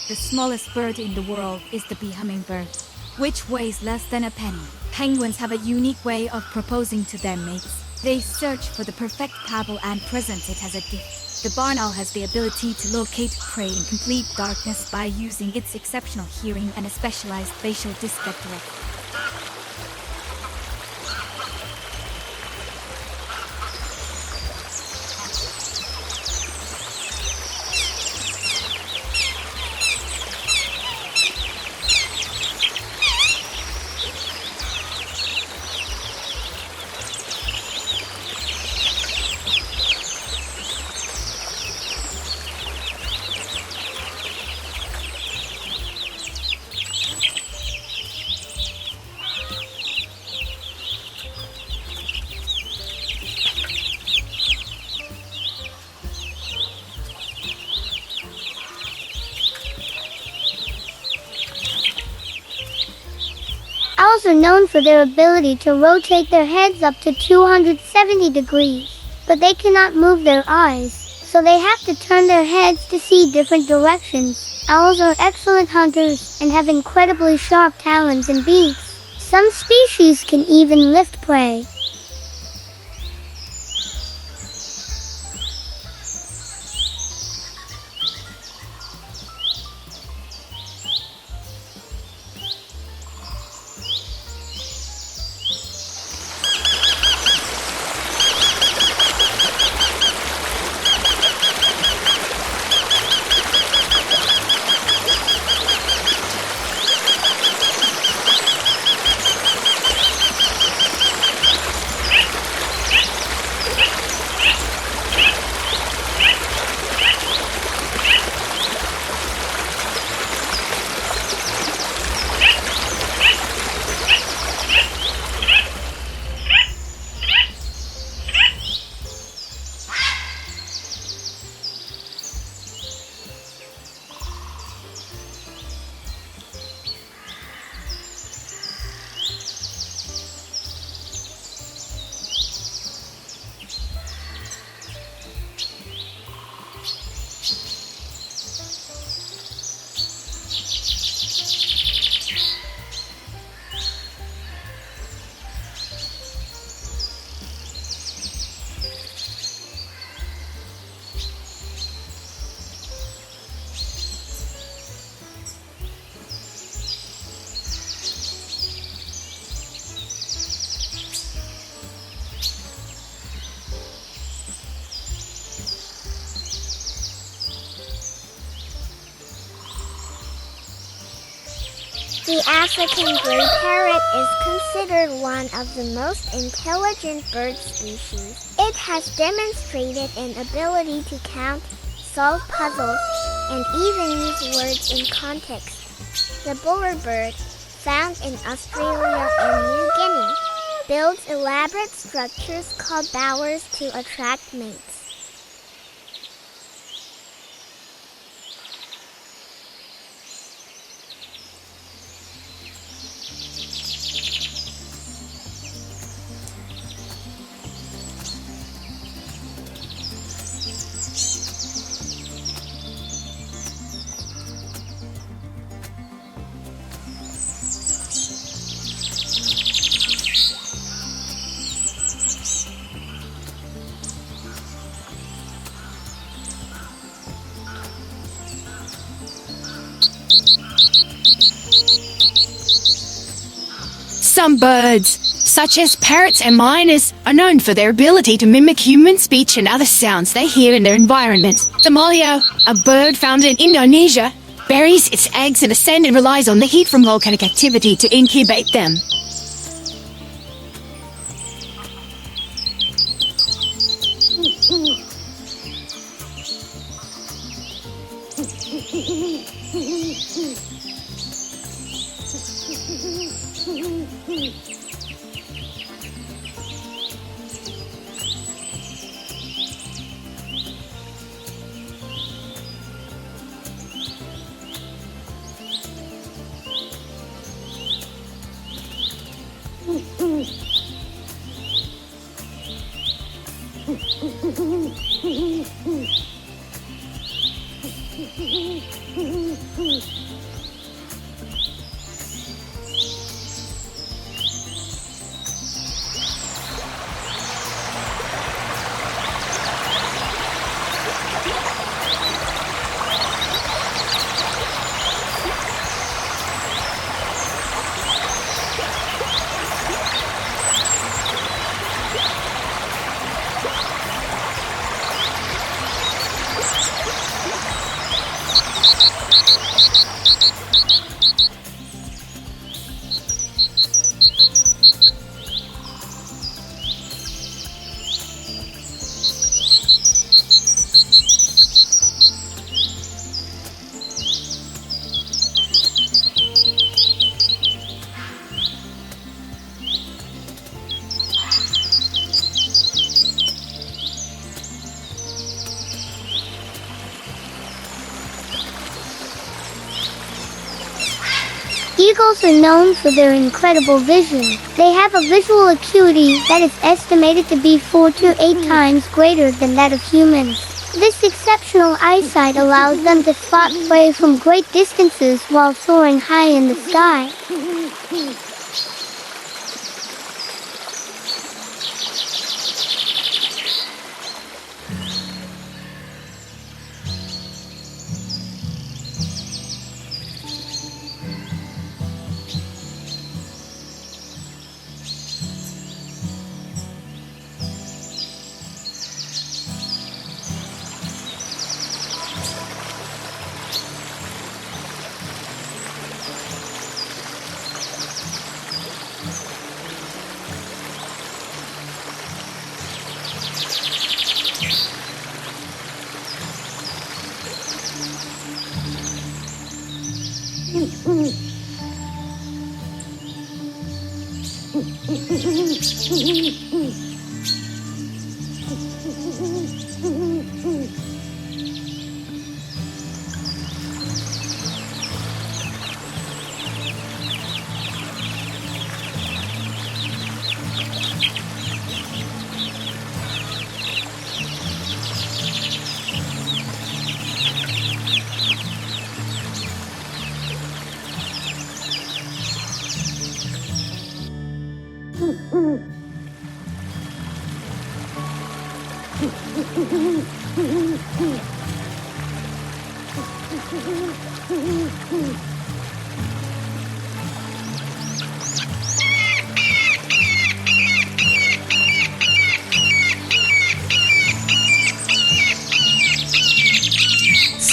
The smallest bird in the world is the bee hummingbird, which weighs less than a penny. Penguins have a unique way of proposing to their mates. They search for the perfect pebble and present it as a gift. The barn owl has the ability to locate prey in complete darkness by using its exceptional hearing and a specialized facial disc that directs. Owls are known for their ability to rotate their heads up to 270 degrees, but they cannot move their eyes, so they have to turn their heads to see different directions. Owls are excellent hunters and have incredibly sharp talons and beaks. Some species can even lift prey. The African gray parrot is considered one of the most intelligent bird species. It has demonstrated an ability to count, solve puzzles, and even use words in context. The bowerbird, found in Australia and New Guinea, builds elaborate structures called bowers to attract mates. Some birds, such as parrots and miners, are known for their ability to mimic human speech and other sounds they hear in their environment. The maleo, a bird found in Indonesia, buries its eggs in the sand and relies on the heat from volcanic activity to incubate them. Eagles are known for their incredible vision. They have a visual acuity that is estimated to be 4 to 8 times greater than that of humans. This exceptional eyesight allows them to spot prey from great distances while soaring high in the sky.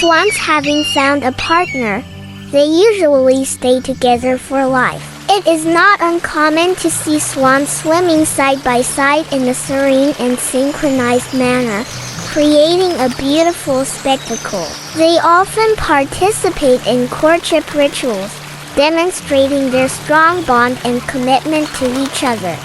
Once having found a partner, they usually stay together for life. It is not uncommon to see swans swimming side by side in a serene and synchronized manner, creating a beautiful spectacle. They often participate in courtship rituals, demonstrating their strong bond and commitment to each other.